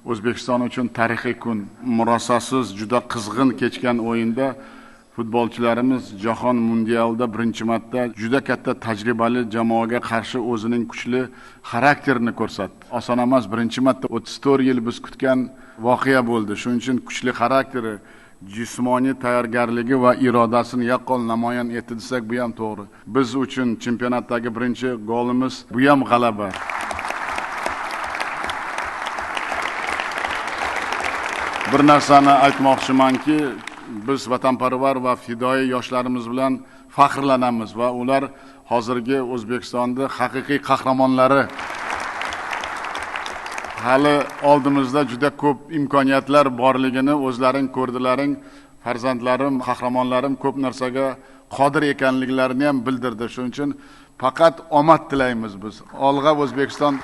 O'zbekiston uchun tarixiy kun. Murosasiz juda qizg'in kechgan o'yinda futbolchilarimiz Jahon mundialida birinchi marta juda katta tajribali jamoaga qarshi o'zining kuchli xarakterini ko'rsatdi. Oson emas, birinchi marta 34 yil biz kutgan voqea bo'ldi. Shuning uchun kuchli xarakteri, jismoniy tayyorgarligi va irodasini yaqqol namoyon etdi desak, bu ham to'g'ri. Biz uchun chempionatdagi birinchi golimiz bu ham g'alaba. Bir narsani aytmoqchimanki, biz vatanparvar va fidoyi yoshlarimiz bilan faxrlanamiz va ular hozirgi O'zbekistonda haqiqiy qahramonlari. Hali oldimizda juda ko'p imkoniyatlar borligini o'zlaring ko'rdilaring. Farzandlarim, qahramonlarim ko'p narsaga qodir ekanliklarini ham bildirdi. Shuning uchun faqat omad tilaymiz biz. Olg'a O'zbekiston.